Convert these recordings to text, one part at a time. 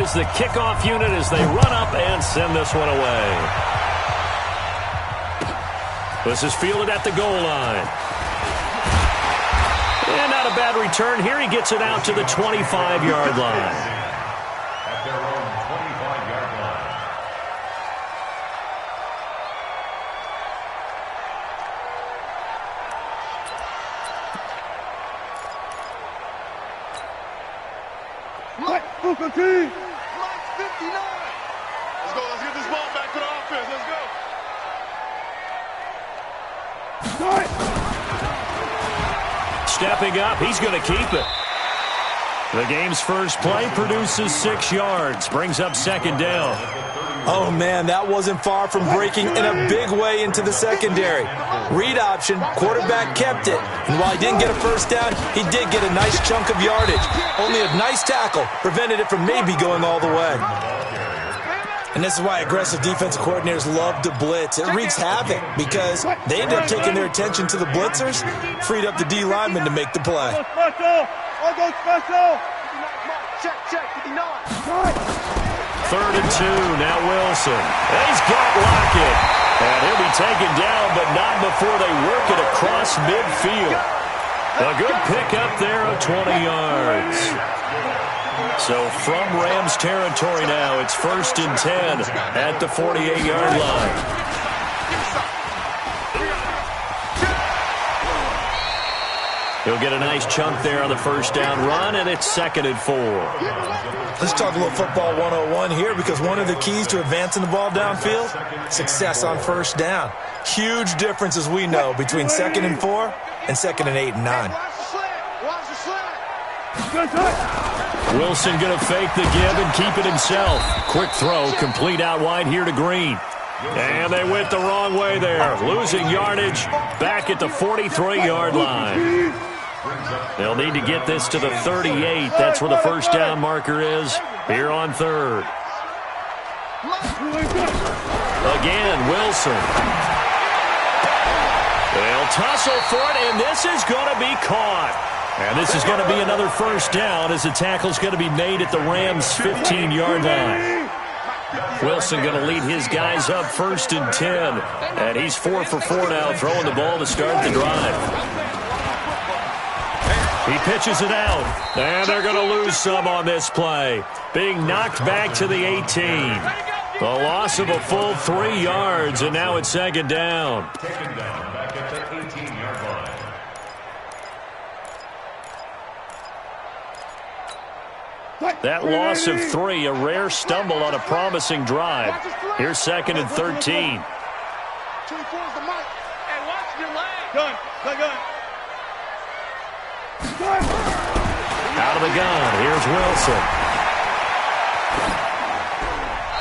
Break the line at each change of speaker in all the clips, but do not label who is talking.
is the kickoff unit as they run up and send this one away. This is fielded at the goal line. And not a bad return here. He gets it out to the 25-yard line.
At their own 25-yard line.
Mike 59. Let's go. Let's get this ball back to the offense. Let's go.
Stepping up, he's going to keep it. The game's first play produces 6 yards, brings up second down.
Oh, man, that wasn't far from breaking in a big way into the secondary. Read option, quarterback kept it. And while he didn't get a first down, he did get a nice chunk of yardage. Only a nice tackle prevented it from maybe going all the way. And this is why aggressive defensive coordinators love to blitz. It wreaks havoc because they end up taking their attention to the blitzers, freed up the D lineman to make the play.
I'll go special.
Check, 59.
3rd and 2, now Wilson. And he's got Lockett. And he'll be taken down, but not before they work it across midfield. A good pickup there of 20 yards. So from Rams territory now, it's 1st and 10 at the 48-yard line. He'll get a nice chunk there on the first down run, and it's 2nd and 4.
Let's talk a little football 101 here, because one of the keys to advancing the ball downfield, success on first down. Huge difference, as we know, between 2nd and 4 and 2nd and 8 and 9.
Wilson going to fake the give and keep it himself. Quick throw, complete out wide here to Green. And they went the wrong way there, losing yardage back at the 43-yard line. They'll need to get this to the 38. That's where the first down marker is here on 3rd. Again, Wilson. They'll tussle for it, and this is going to be caught. And this is going to be another first down as the tackle's going to be made at the Rams' 15-yard line. Wilson going to lead his guys up 1st and 10. And he's 4 for 4 now, throwing the ball to start the drive. He pitches it out, and they're going to lose some on this play. Being knocked back to the 18. The loss of a full 3 yards, and now it's 2nd down.
Taken down back at the 18-yard line.
That loss of 3, a rare stumble on a promising drive. Here's 2nd and 13.
Gun.
Out of the gun, here's Wilson.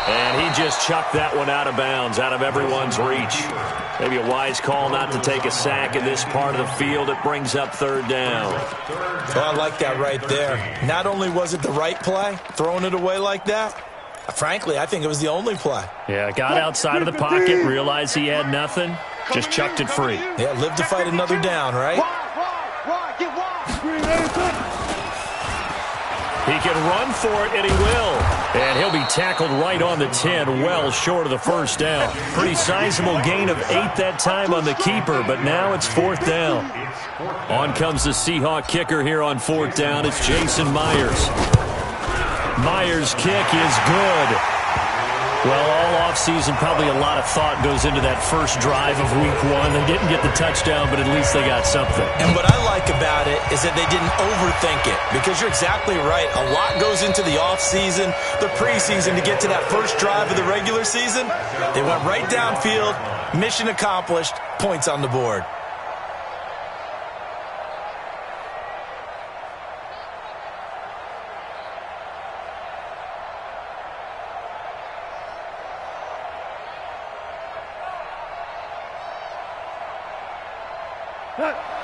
And he just chucked that one out of bounds, out of everyone's reach. Maybe a wise call not to take a sack in this part of the field. It brings up 3rd down.
Oh, I like that right there. Not only was it the right play, throwing it away like that, frankly, I think it was the only play.
Yeah, got outside of the pocket, realized he had nothing, just chucked it free.
Yeah, live to fight another down, right?
He can run for it, and he will. And he'll be tackled right on the 10, well short of the first down. Pretty sizable gain of 8 that time on the keeper, but now it's 4th down. On comes the Seahawk kicker here on 4th down. It's Jason Myers. Myers' kick is good. Well, all offseason, probably a lot of thought goes into that first drive of Week 1. They didn't get the touchdown, but at least they got something.
And what I like about it is that they didn't overthink it, because you're exactly right. A lot goes into the offseason, the preseason to get to that first drive of the regular season. They went right downfield, mission accomplished, points on the board.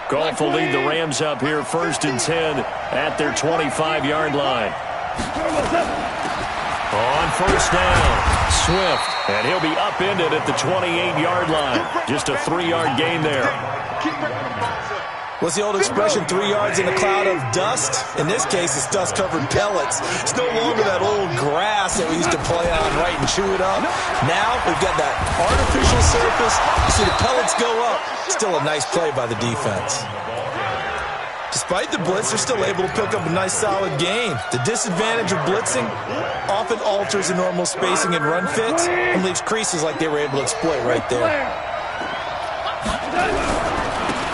Goff will lead the Rams up here 1st and 10 at their 25-yard line. On first down, Swift, and he'll be upended at the 28-yard line. Just a 3-yard gain there.
What's the old expression, 3 yards in a cloud of dust? In this case, it's dust-covered pellets. It's no longer that old grass that we used to play on, right, and chew it up. Now we've got that artificial surface. You see the pellets go up. Still a nice play by the defense. Despite the blitz, they're still able to pick up a nice, solid gain. The disadvantage of blitzing often alters the normal spacing and run fits and leaves creases like they were able to exploit right there.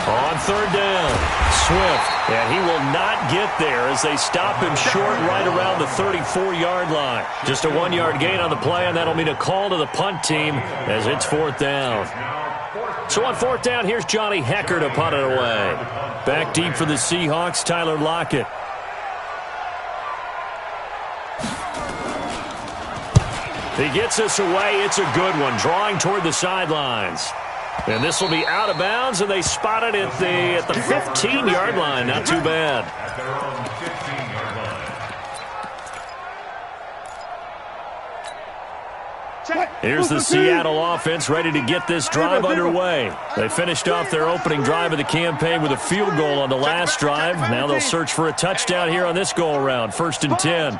On third down, Swift, and he will not get there as they stop him short right around the 34-yard line. Just a 1-yard gain on the play, and that'll mean a call to the punt team as it's fourth down. So on fourth down, here's Johnny Hecker to punt it away. Back deep for the Seahawks, Tyler Lockett. He gets us away. It's a good one, drawing toward the sidelines. And this will be out of bounds, and they spot it at the 15-yard line. Not too bad.
At their own 15-yard line.
Here's the Seattle offense ready to get this drive underway. They finished off their opening drive of the campaign with a field goal on the last drive. Now they'll search for a touchdown here on this go-around. 1st and 10. On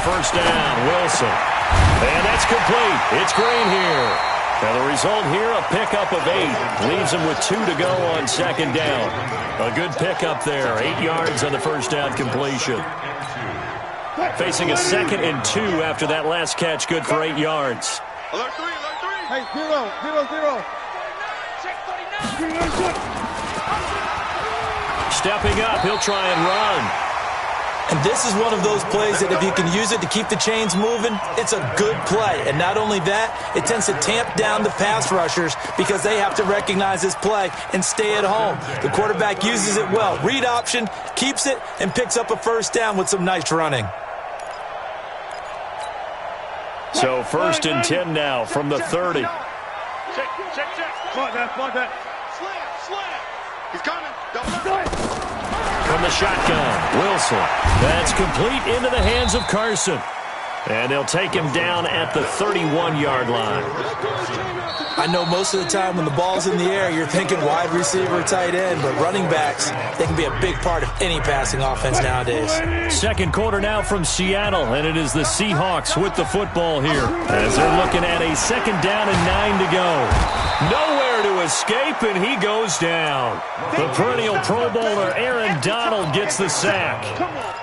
first down, Wilson. And that's complete. It's Green here. Now the result here, a pickup of 8. Leaves him with 2 to go on second down. A good pickup there. 8 yards on the first down completion. Facing a 2nd and 2 after that last catch, good for 8 yards.
Alert 3, alert 3. Hey, 0.
Stepping up, he'll try and run.
And this is one of those plays that if you can use it to keep the chains moving, it's a good play. And not only that, it tends to tamp down the pass rushers because they have to recognize this play and stay at home. The quarterback uses it well. Read option, keeps it, and picks up a first down with some nice running.
So 1st and 10 now from the 30.
Check. Spot that. Slam. He's coming.
From the shotgun, Wilson. That's complete into the hands of Carson. And they'll take him down at the 31-yard line.
I know most of the time when the ball's in the air, you're thinking wide receiver, tight end, but running backs, they can be a big part of any passing offense nowadays.
Second quarter now from Seattle, and it is the Seahawks with the football here as they're looking at a 2nd down and 9 to go. Nowhere to escape, and he goes down. The perennial Pro Bowler Aaron Donald gets the sack.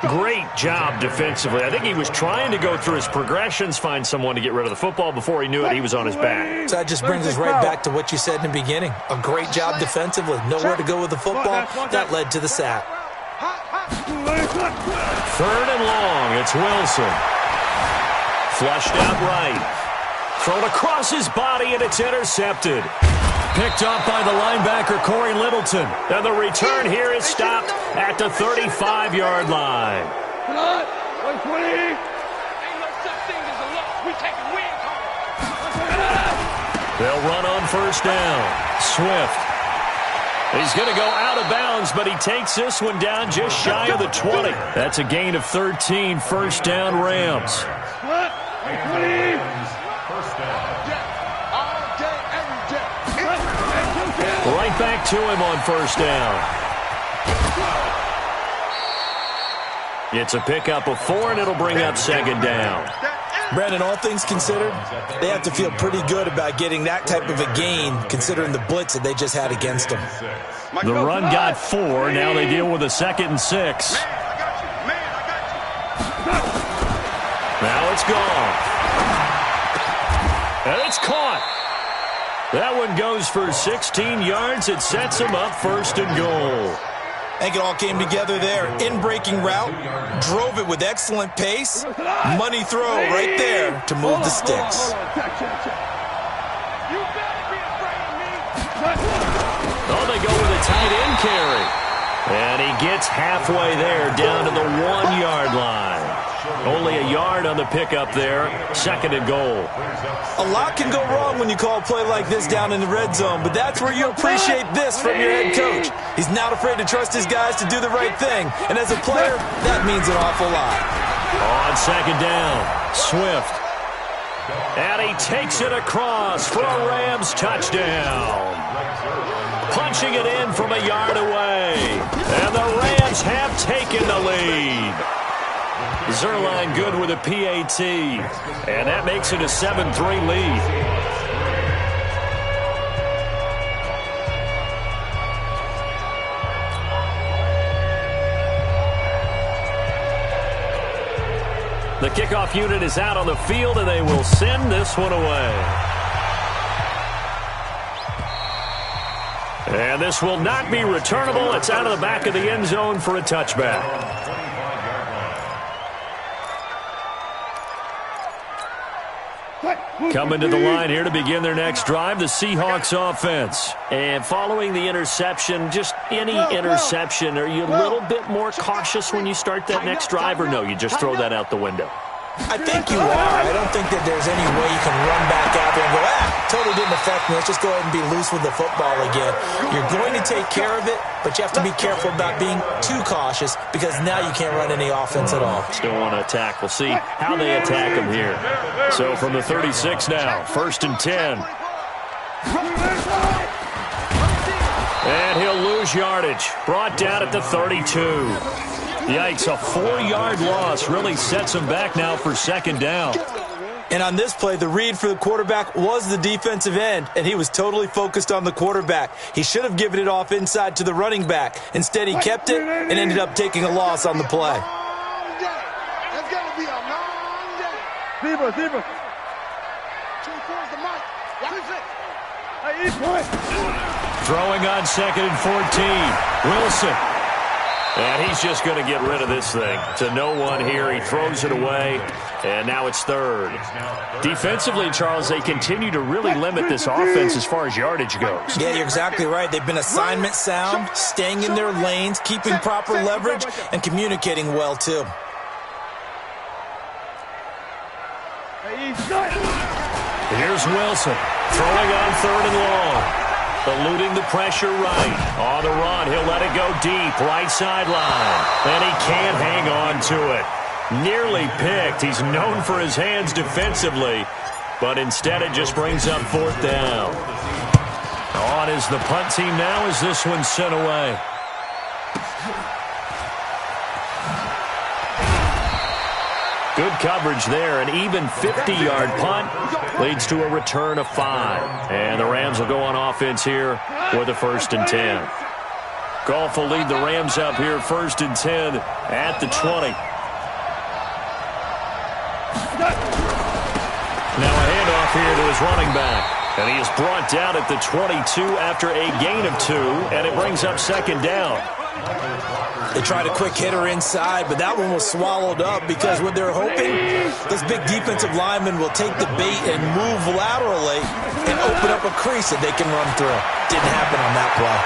Great job defensively. I think he was trying to go through his progressions, find someone to get rid of the football. Before he knew it, he was on his back.
So that just brings us right back to what you said in the beginning. A great job defensively. Nowhere to go with the football. That led to the sack.
3rd and long. It's Wilson. Flushed out right. Thrown across his body, and it's intercepted. Picked off by the linebacker, Corey Littleton. And the return here is stopped at the 35-yard line. They'll run on first down. Swift. He's going to go out of bounds, but he takes this one down just shy of the 20. That's a gain of 13, first down Rams. Right back to him on first down. It's a pickup of 4, and it'll bring up 2nd down.
Brandon, all things considered, they have to feel pretty good about getting that type of a gain considering the blitz that they just had against them.
The run got 4. Now they deal with a 2nd and 6. Now it's gone. And it's caught. That one goes for 16 yards. It sets him up 1st and goal.
I think it all came together there. In-breaking route, drove it with excellent pace. Money throw right there to move the sticks.
Oh, they go with a tight end carry. And he gets halfway there down to the 1-yard line. Only a yard on the pickup there. 2nd and goal.
A lot can go wrong when you call a play like this down in the red zone, but that's where you appreciate this from your head coach. He's not afraid to trust his guys to do the right thing, and as a player, that means an awful lot.
On 2nd down, Swift. And he takes it across for a Rams touchdown. Punching it in from a yard away. And the Rams have taken the lead. Zerline good with a PAT. And that makes it a 7-3 lead. The kickoff unit is out on the field, and they will send this one away. And this will not be returnable. It's out of the back of the end zone for a touchback. Coming to the line here to begin their next drive, the Seahawks offense. And following the interception, just any interception, are you a little bit more cautious when you start that next drive, or no, you just throw that out the window?
I think you are. I don't think that there's any way you can run back out there and go, totally didn't affect me. Let's just go ahead and be loose with the football again. You're going to take care of it, but you have to be careful about being too cautious because now you can't run any offense at all.
Still want to attack. We'll see how they attack them here. So from the 36 now, 1st and 10. And he'll lose yardage. Brought down at the 32. Yikes, a 4-yard loss really sets him back now for 2nd down.
And on this play, the read for the quarterback was the defensive end, and he was totally focused on the quarterback. He should have given it off inside to the running back. Instead, he kept it and ended up taking a loss on the play.
That's got to be a long day. Zebra.
Throwing on 2nd and 14. Wilson. And he's just going to get rid of this thing. To no one here. He throws it away. And now it's 3rd. Defensively, Charles, they continue to really limit this offense as far as yardage goes.
Yeah, you're exactly right. They've been assignment sound, staying in their lanes, keeping proper leverage, and communicating well, too.
Here's Wilson. Throwing on 3rd and long. Eluding the pressure right. On the run, he'll let it go deep. Right sideline. And he can't hang on to it. Nearly picked. He's known for his hands defensively. But instead it just brings up 4th down. On is the punt team now as this one's sent away. Good coverage there. An even 50-yard punt leads to a return of 5. And the Rams will go on offense here with a 1st and 10. Goff will lead the Rams up here 1st and 10 at the 20. Now a handoff here to his running back. And he is brought down at the 22 after a gain of 2. And it brings up 2nd down.
They tried a quick hitter inside, but that one was swallowed up because what they're hoping, this big defensive lineman will take the bait and move laterally and open up a crease that they can run through. Didn't happen on that play.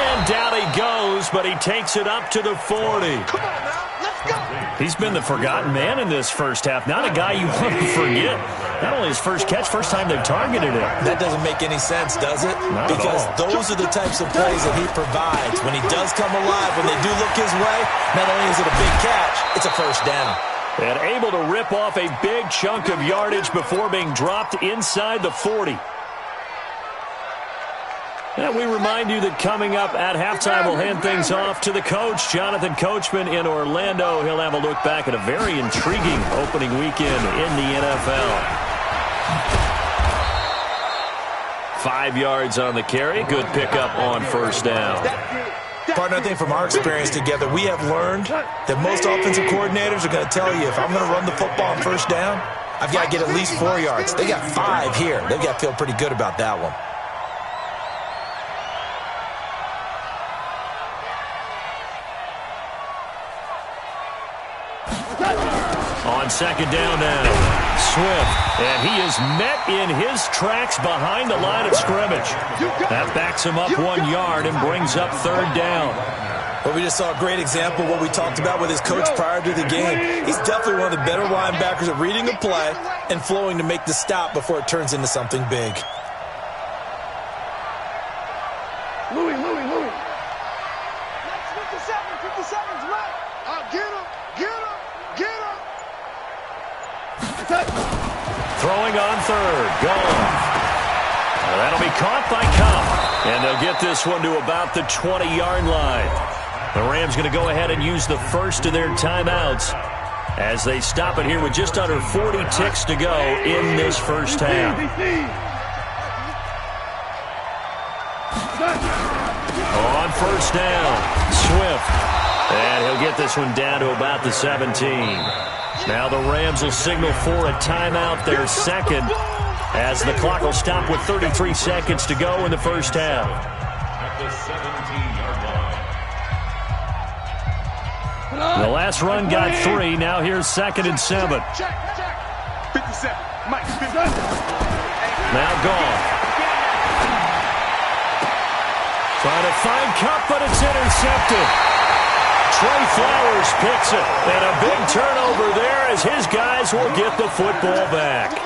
And down he goes, but he takes it up to the 40.
Come on now, let's go.
He's been the forgotten man in this first half. Not a guy you want to forget. Not only his first catch, first time they've targeted him.
That doesn't make any sense, does it?
Not
because
at all.
those are the types of plays that he provides. When he does come alive, when they do look his way, not only is it a big catch, it's a 1st down.
And able to rip off a big chunk of yardage before being dropped inside the 40. And we remind you that coming up at halftime, we'll hand things off to the coach, Jonathan Coachman in Orlando. He'll have a look back at a very intriguing opening weekend in the NFL. 5 yards on the carry. Good pickup on 1st down.
Partner, I think from our experience together, we have learned that most offensive coordinators are going to tell you, if I'm going to run the football on 1st down, I've got to get at least 4 yards. They got 5 here. They've got to feel pretty good about that one.
On 2nd down now, Swift, and he is met in his tracks behind the line of scrimmage. That backs him up 1 yard and brings up 3rd down.
Well, we just saw a great example of what we talked about with his coach prior to the game. He's definitely one of the better linebackers at reading a play and flowing to make the stop before it turns into something big.
Louis. 57's right. Get him.
Throwing on third. Gone. That'll be caught by Cup. And they'll get this one to about the 20-yard line. The Rams going to go ahead and use the first of their timeouts as they stop it here with just under 40 ticks to go in this first half. On first down, Swift. And he'll get this one down to about the 17. Now the Rams will signal for a timeout, their second, as the clock will stop with 33 seconds to go in the first half.
At the 17-yard line.
The last run got 3. Now here's 2nd and 7.
57. Mike, 50.
Now gone. Trying to find Cup, but it's intercepted. Trey Flowers picks it. And a big turnover there as his guys will get the football back.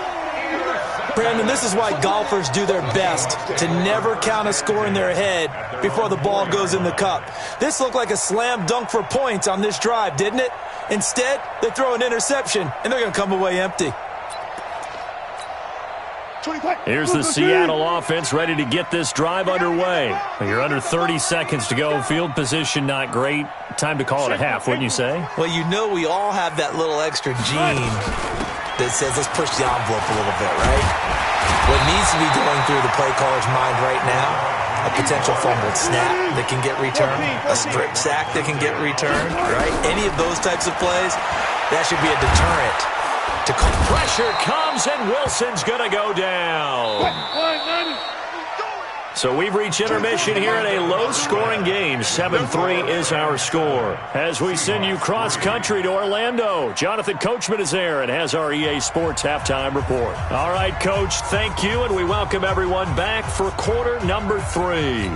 Brandon, this is why golfers do their best to never count a score in their head before the ball goes in the cup. This looked like a slam dunk for points on this drive, didn't it? Instead, they throw an interception, and they're going to come away empty.
Here's the Seattle offense ready to get this drive underway. You're under 30 seconds to go. Field position not great. Time to call it a half, wouldn't you say?
Well, you know we all have that little extra gene that says let's push the envelope a little bit, right? What needs to be going through the play caller's mind right now, a potential fumbled snap that can get returned, a strip sack that can get returned, right? Any of those types of plays, that should be a deterrent to call.
Pressure comes, and Wilson's going to go down. So we've reached intermission here in a low-scoring game. 7-3 is our score. As we send you cross-country to Orlando, Jonathan Coachman is there and has our EA Sports halftime report. All right, Coach, thank you, and we welcome everyone back for quarter number 3.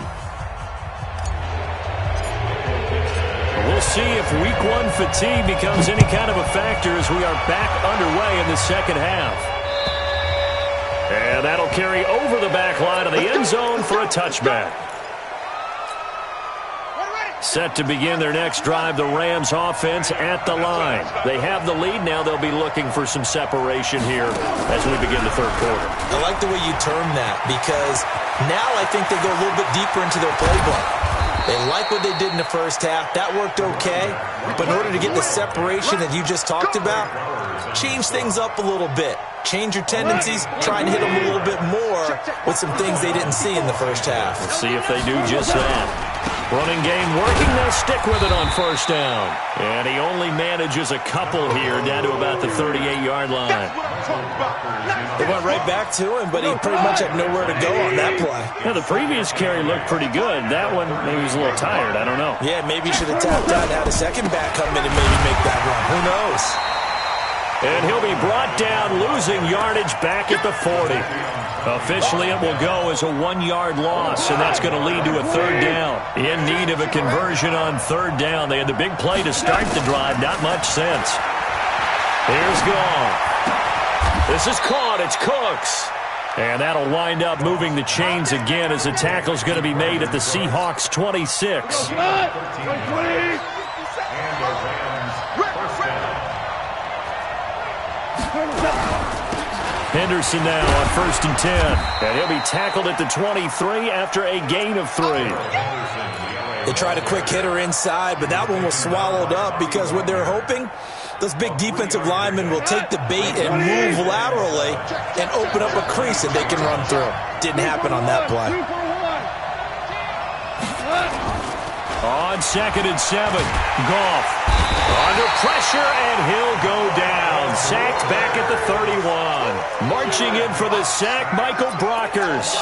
We'll see if Week 1 fatigue becomes any kind of a factor as we are back underway in the second half. And that'll carry over the back line of the end zone for a touchback. Set to begin their next drive, the Rams offense at the line. They have the lead. Now they'll be looking for some separation here as we begin the third quarter.
I like the way you term that because now I think they go a little bit deeper into their playbook. They like what they did in the first half. That worked okay. But in order to get the separation that you just talked about, change things up a little bit. Change your tendencies. Try and hit them a little bit more with some things they didn't see in the first half.
Let's see if they do just that. Running game working. They'll stick with it on first down. And he only manages a couple here down to about the 38-yard line.
They went right back to him, but he pretty much had nowhere to go on that play.
Yeah, the previous carry looked pretty good. That one, maybe he was a little tired. I don't know.
Yeah, maybe he should have tapped out and had a second back come in and maybe make that run. Who knows?
And he'll be brought down, losing yardage back at the 40. Officially, it will go as a 1-yard loss, and that's going to lead to a third down. In need of a conversion on third down. They had the big play to start the drive. Not much sense. Here's Gone. This is caught. It's Cooks. And that'll wind up moving the chains again as the tackle's going to be made at the Seahawks 26. Henderson now on 1st and 10. And he'll be tackled at the 23 after a gain of 3.
They tried a quick hitter inside, but that one was swallowed up because what they're hoping, those big defensive linemen will take the bait and move laterally and open up a crease that they can run through. Didn't happen on that play.
On 2nd and 7, Goff under pressure, and he'll go down. Sacked back at the 31. Marching in for the sack, Michael Brockers.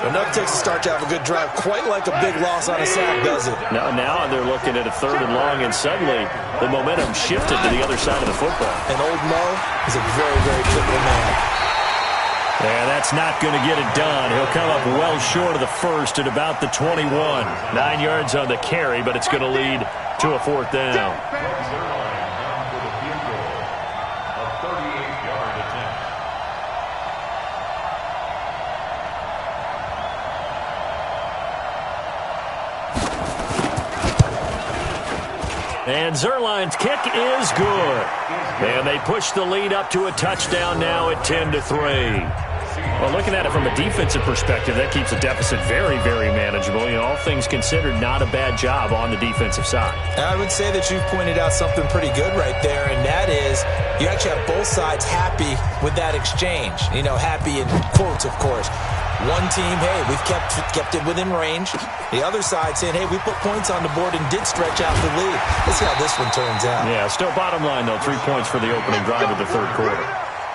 Enough takes to start to have a good drive. Quite like a big loss on a sack, does it?
Now they're looking at a 3rd and long, and suddenly the momentum shifted to the other side of the football.
And old Mo is a very, very fickle man.
Yeah, that's not going to get it done. He'll come up well short of the first at about the 21. 9 yards on the carry, but it's going to lead to a 4th down. And Zerline's kick is good. And they push the lead up to a touchdown now at 10-3. Well, looking at it from a defensive perspective, that keeps the deficit very, very manageable. You know, all things considered, not a bad job on the defensive side.
I would say that you've pointed out something pretty good right there, and that is you actually have both sides happy with that exchange. You know, happy in quotes, of course. One team, hey, we've kept it within range. The other side saying, hey, we put points on the board and did stretch out the lead. Let's see how this one turns out.
Yeah, still bottom line, though, 3 points for the opening drive of the third quarter.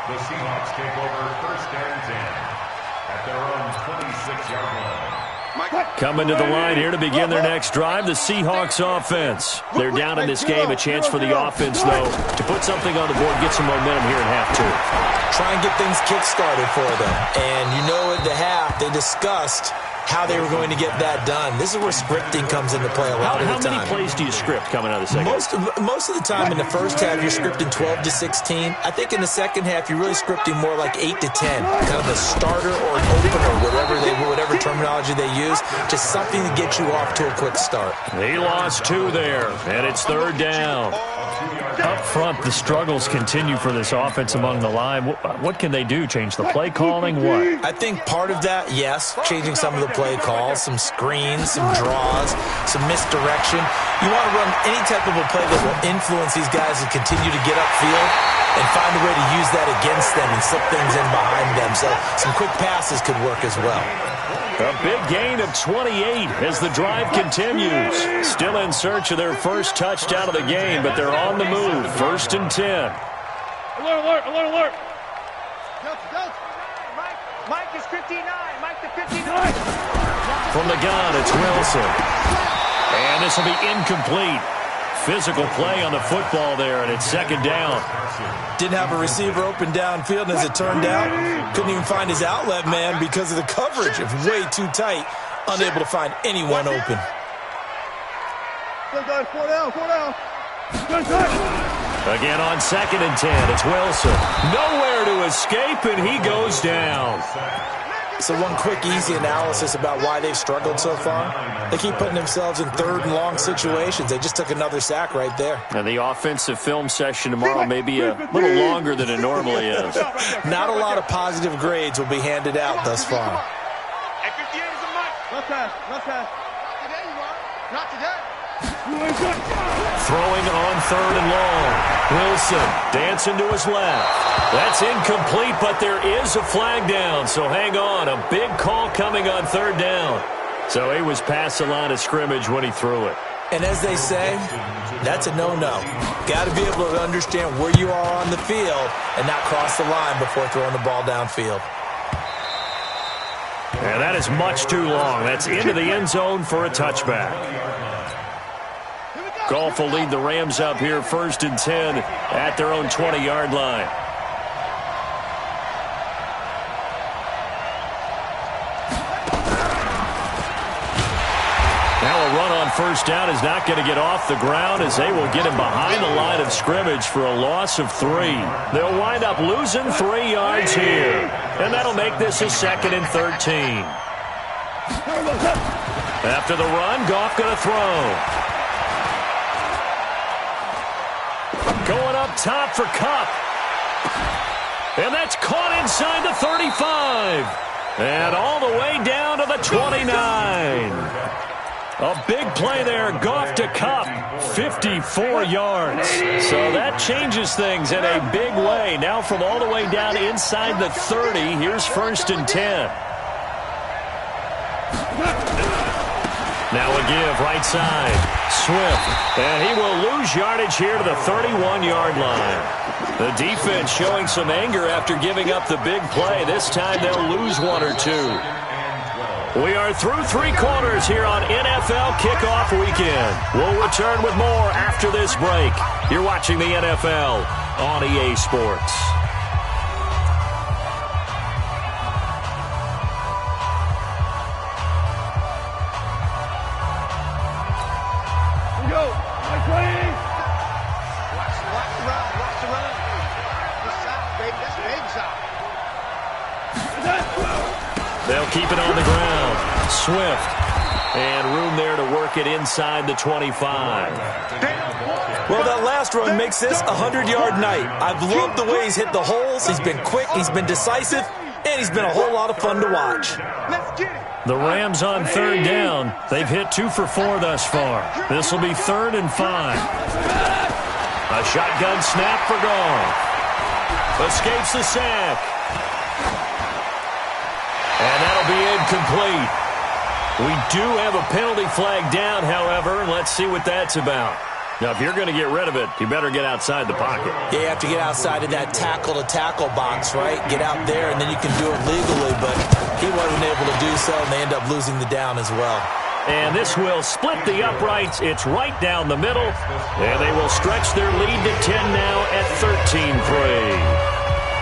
The Seahawks take over first and 10 at their own 26-yard line.
Coming to the line here to begin their next drive, the Seahawks offense. They're down in this game. A chance for the offense, though, to put something on the board, get some momentum here in half two.
Try and get things kick-started for them. And you know at the half, they discussed how they were going to get that done. This is where scripting comes into play a lot of the time.
How many plays do you script coming out of the second?
Most of the time in the first half, you're scripting 12 to 16. I think in the second half, you're really scripting more like 8 to 10. Kind of a starter or an opener, whatever terminology they use. Just something to get you off to a quick start.
He lost 2 there, and it's third down. Up front, the struggles continue for this offense among the line. What can they do? Change the play calling? What?
I think part of that, yes, changing some of the play calls, some screens, some draws, some misdirection. You want to run any type of a play that will influence these guys to continue to get upfield and find a way to use that against them and slip things in behind them. So some quick passes could work as well.
A big gain of 28 as the drive continues. Still in search of their first touchdown of the game, but they're on the move. First and 10.
Alert, alert, alert, alert. Mike is 59. Mike to 59.
From the gun, it's Wilson. And this will be incomplete. Physical play on the football there, and it's second down.
Didn't have a receiver open downfield, and as it turned out, couldn't even find his outlet man because of the coverage. It was way too tight, unable to find anyone open.
Again on second and 10, it's Wilson. Nowhere to escape, and he goes down.
So one quick, easy analysis about why they've struggled so far. They keep putting themselves in third and long situations. They just took another sack right there.
And the offensive film session tomorrow may be a little longer than it normally is.
Not a lot of positive grades will be handed out thus far.
At 58 is a Mike.
Left pass. Not today, you are. Not today.
Throwing on third and long. Wilson dancing to his left. That's incomplete, but there is a flag down, so hang on. A big call coming on third down. So he was past the line of scrimmage when he threw it.
And as they say, that's a no-no. Got to be able to understand where you are on the field and not cross the line before throwing the ball downfield.
And that is much too long. That's into the end zone for a touchback. Goff will lead the Rams up here first and 10 at their own 20-yard line. Now a run on first down is not going to get off the ground as they will get him behind the line of scrimmage for a loss of 3. They'll wind up losing 3 yards here. And that'll make this a second and 13. After the run, Goff going to throw. Going up top for Kupp. And that's caught inside the 35. And all the way down to the 29. A big play there. Goff to Kupp. 54 yards. So that changes things in a big way. Now from all the way down inside the 30, here's first and 10. Now a give right side. Swift. And he will lose yardage here to the 31-yard line. The defense showing some anger after giving up the big play. This time they'll lose 1 or 2. We are through 3 quarters here on NFL Kickoff Weekend. We'll return with more after this break. You're watching the NFL on EA Sports. They'll keep it on the ground. Swift And room there to work it inside the 25.
Well, that last run makes this a 100-yard night. I've loved the way he's hit the holes. He's been quick, he's been decisive, and he's been a whole lot of fun to watch.
The Rams on third down. They've hit 2 for 4 thus far. This will be 3rd and 5. A shotgun snap for Goff. Escapes the sack. And that'll be incomplete. We do have a penalty flag down, however, and let's see what that's about. Now, if you're going to get rid of it, you better get outside the pocket.
Yeah, you have to get outside of that tackle-to-tackle box, right? Get out there, and then you can do it legally, but he wasn't able to do so, and they end up losing the down as well.
And this will split the uprights. It's right down the middle, and they will stretch their lead to 10 now at 13-3.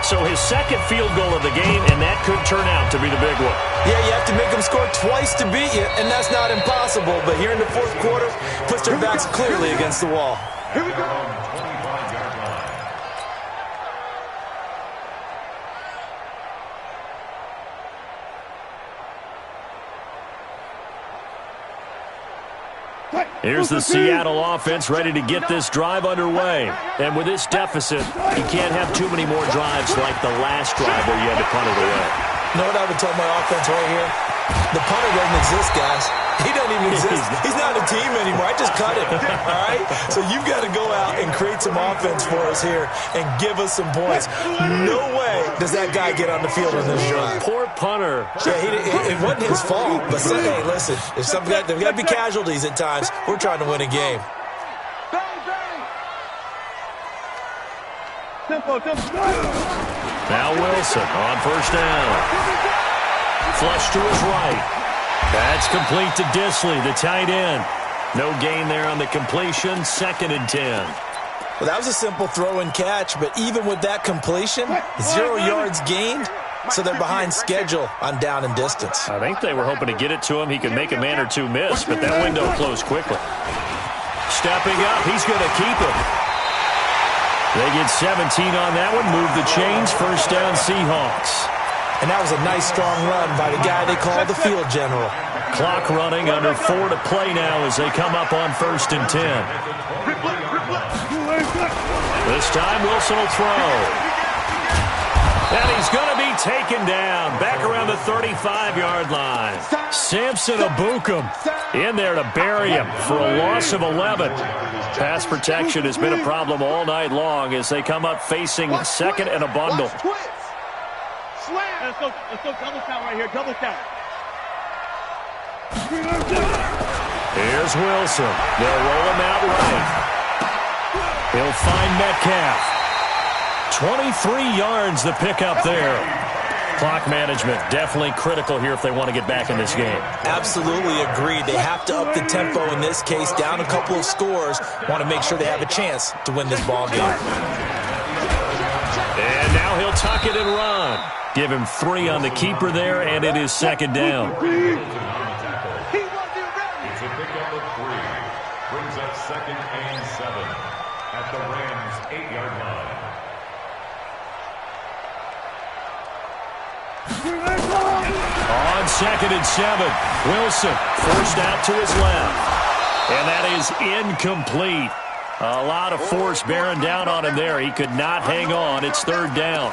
So his second field goal of the game, and that could turn out to be the big one.
Yeah, you have to make them score twice to beat you, and that's not impossible. But here in the fourth quarter, puts their backs clearly against the wall.
Here we go.
Here's the Seattle offense ready to get this drive underway. And with this deficit, you can't have too many more drives like the last drive where you had to punt it away.
You know what I would tell my offense right here? The punter doesn't exist, guys. He doesn't even exist. He's not a team anymore. I just cut him, all right? So you've got to go out and create some offense for us here and give us some points. No way does that guy get on the field in this drive.
Poor punter.
Yeah, it wasn't his fault. But, hey, listen, if there's got to be casualties at times. We're trying to win a game.
Now Wilson on first down. Flush to his right. That's complete to Disley, the tight end. No gain there on the completion, 2nd and 10.
Well, that was a simple throw and catch, but even with that completion, 0 yards gained, so they're behind schedule on down and distance.
I think they were hoping to get it to him. He could make a man or two miss, but that window closed quickly. Stepping up, he's going to keep it. They get 17 on that one, move the chains, first down Seahawks.
And that was a nice, strong run by the guy they call the field general.
Clock running, under 4 to play now as they come up on 1st and 10. This time Wilson will throw. And he's going to be taken down back around the 35-yard line. Samson Abukum in there to bury him for a loss of 11. Pass protection has been a problem all night long as they come up facing 2nd and a bundle.
Let's go double count right here, double count.
Here's Wilson. They'll roll him out right. He'll find Metcalf. 23 yards the pickup there. Clock management definitely critical here if they want to get back in this game.
Absolutely agreed. They have to up the tempo in this case, down a couple of scores. Want to make sure they have a chance to win this ball game.
And now he'll tuck it and run. Give him 3 on the keeper there, and it is 2nd down.
It's a pickup of 3. Brings up 2nd and 7 at the Rams' 8-yard line.
On 2nd and 7, Wilson forced out to his left. And that is incomplete. A lot of force bearing down on him there. He could not hang on. It's 3rd down.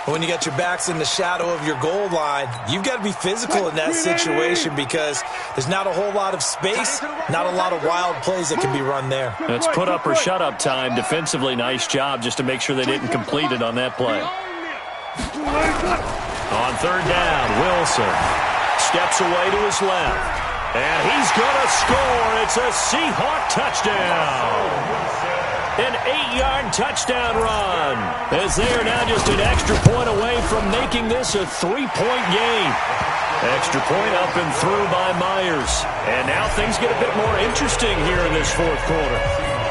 When you got your backs in the shadow of your goal line, you've got to be physical in that situation because there's not a whole lot of space, not a lot of wild plays that can be run there.
It's put up or shut up time. Defensively, nice job just to make sure they didn't complete it on that play. On 3rd down, Wilson steps away to his left. And he's going to score. It's a Seahawk touchdown. An 8-yard touchdown run, as they are now just an extra point away from making this a 3-point game. Extra point up and through by Myers. And now things get a bit more interesting here in this fourth quarter.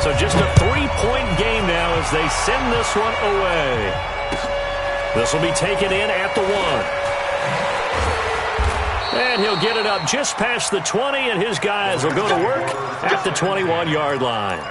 So just a 3-point game now as they send this one away. This will be taken in at the 1. And he'll get it up just past the 20, and his guys will go to work at the 21-yard line.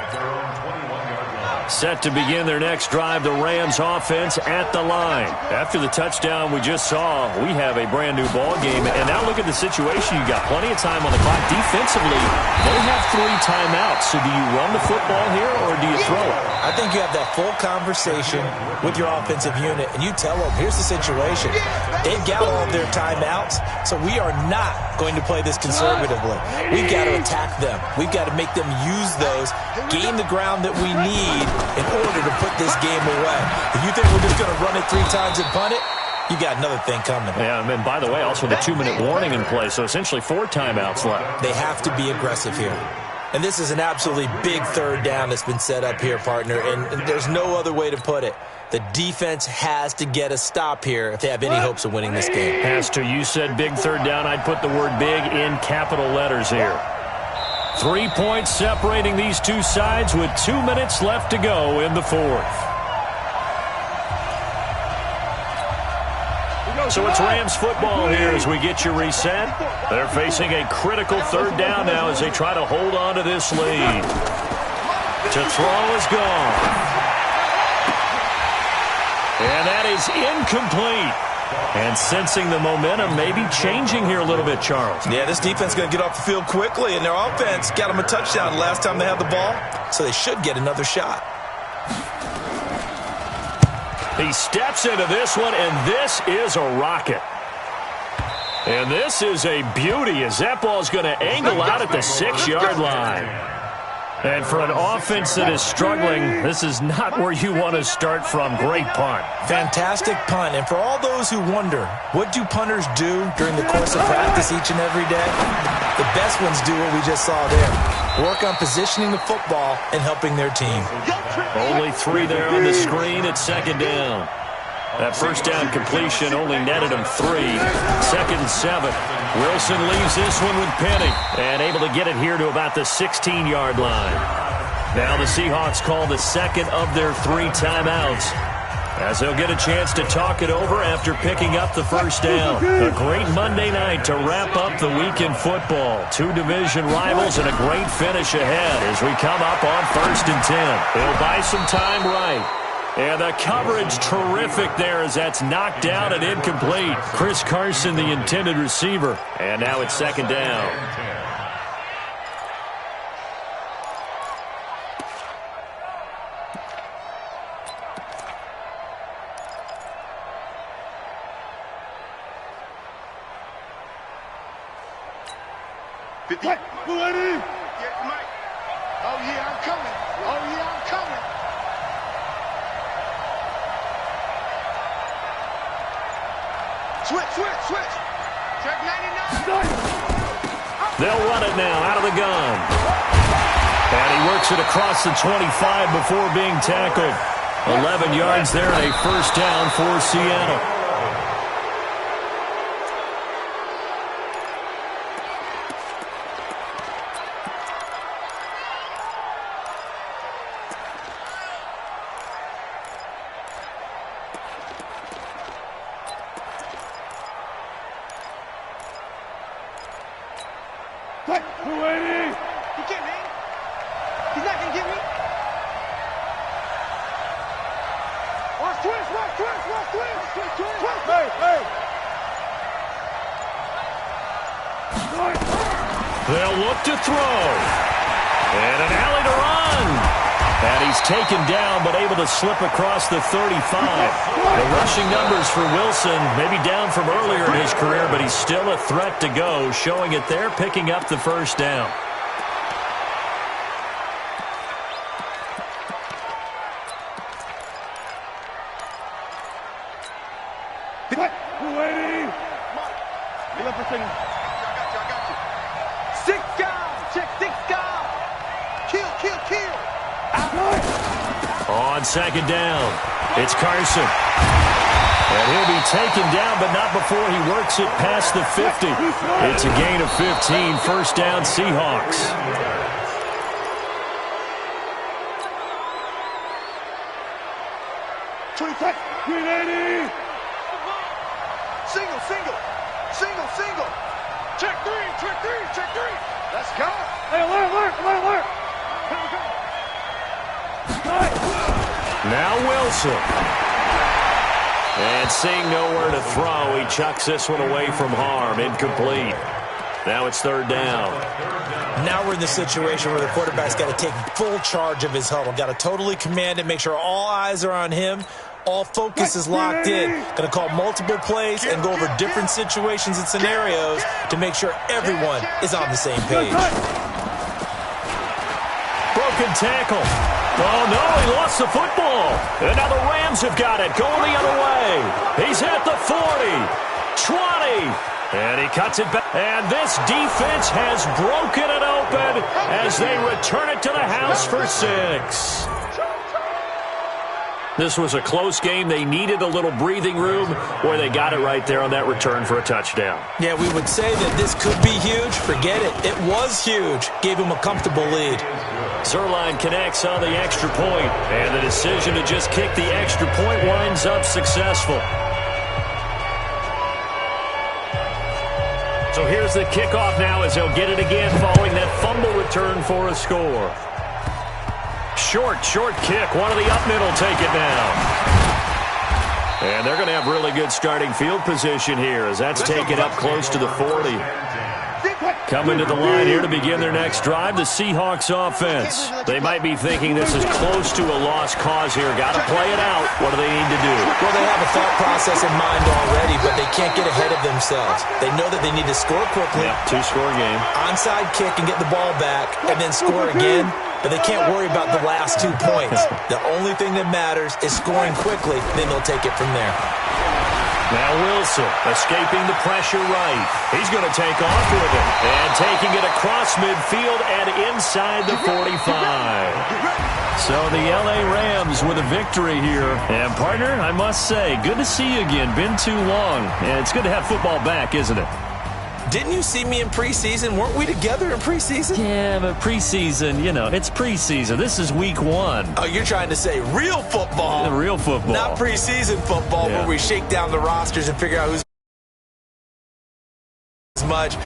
Set to begin their next drive, the Rams offense at the line. After the touchdown we just saw, we have a brand new ball game. And now look at the situation. You got plenty of time on the clock. Defensively, they have 3 timeouts. So do you run the football here or do you throw it?
I think you have that full conversation with your offensive unit, and you tell them, here's the situation. They've got all of their timeouts, so we are not going to play this conservatively. We've got to attack them. We've got to make them use those, gain the ground that we need in order to put this game away. If you think we're just going to run it 3 times and punt it, you got another thing coming.
Yeah, and by the way, also the 2-minute warning in play, so essentially 4 timeouts left.
They have to be aggressive here. And this is an absolutely big 3rd down that's been set up here, partner, and there's no other way to put it. The defense has to get a stop here if they have any hopes of winning this game.
Has to. You said big 3rd down. I'd put the word big in capital letters here. 3 points separating these two sides with 2 minutes left to go in the 4th. So it's Rams football here as we get you reset. They're facing a critical 3rd down now as they try to hold on to this lead. To throw is gone. And that is incomplete. And sensing the momentum maybe changing here a little bit, Charles.
Yeah, this defense is going to get off the field quickly, and their offense got them a touchdown last time they had the ball, so they should get another shot.
He steps into this one, and this is a rocket. And this is a beauty as that ball is going to angle out at the 6-yard line. And for an offense that is struggling, this is not where you want to start from. Great punt.
Fantastic punt. And for all those who wonder, what do punters do during the course of practice each and every day? The best ones do what we just saw there. Work on positioning the football and helping their team.
Only 3 there on the screen at 2nd down. That 1st down completion only netted him 3. 2nd and 7. Wilson leaves this one with Penny and able to get it here to about the 16-yard line. Now the Seahawks call the 2nd of their 3 timeouts as they'll get a chance to talk it over after picking up the 1st down. A great Monday night to wrap up the week in football. 2 division rivals and a great finish ahead as we come up on 1st and 10. They'll buy some time right. And the coverage terrific there as that's knocked down and incomplete. Chris Carson, the intended receiver. And now it's 2nd down.
Oh, yeah, I'm coming. Oh, yeah, I'm coming. Switch. Check 99.
They'll run it now out of the gun. And he works it across the 25 before being tackled. 11 yards there and a 1st down for Seattle. They'll look to throw. And an alley to run. And he's taken down but able to slip across the 35. The rushing numbers for Wilson maybe down from earlier in his career, but he's still a threat to go, showing it there, picking up the 1st down. On 2nd down, it's Carson. And he'll be taken down, but not before he works it past the 50. It's a gain of 15, 1st down Seahawks.
Single. Check three. Let's go. Hey, alert.
Now Wilson. And seeing nowhere to throw, he chucks this one away from harm. Incomplete. Now it's third down.
Now we're in the situation where the quarterback's got to take full charge of his huddle. Got to totally command it, make sure all eyes are on him. All focus is locked in. Going to call multiple plays and go over different situations and scenarios to make sure everyone is on the same page.
Broken tackle. Oh, no, he lost the football. And now the Rams have got it, going the other way. He's at the 40, 20. And he cuts it back. And this defense has broken it open as they return it to the house for 6. This was a close game. They needed a little breathing room where they got it right there on that return for a touchdown.
Yeah, we would say that this could be huge. Forget it. It was huge. Gave him a comfortable lead.
Zuerlein connects on the extra point, and the decision to just kick the extra point winds up successful. So here's the kickoff now as they'll get it again following that fumble return for a score. Short kick. One of the up mid will take it now. And they're going to have really good starting field position here as that's taken up close to the 40. Coming to the line here to begin their next drive, the Seahawks offense. They might be thinking this is close to a lost cause here. Got to play it out. What do they need to do?
Well, they have a thought process in mind already, but they can't get ahead of themselves. They know that they need to score quickly.
Yep, two-score game.
Onside kick and get the ball back, and then score again. But they can't worry about the last 2 points. The only thing that matters is scoring quickly. Then they'll take it from there.
Now Wilson escaping the pressure right. He's going to take off with it. And taking it across midfield and inside the 45. So the L.A. Rams with a victory here. And, partner, I must say, good to see you again. Been too long. And it's good to have football back, isn't it?
Didn't you see me in preseason? Weren't we together in preseason?
Yeah, but preseason, it's preseason. This is week 1.
Oh, you're trying to say real football.
Real football.
Not preseason football where we shake down the rosters and figure out who's much.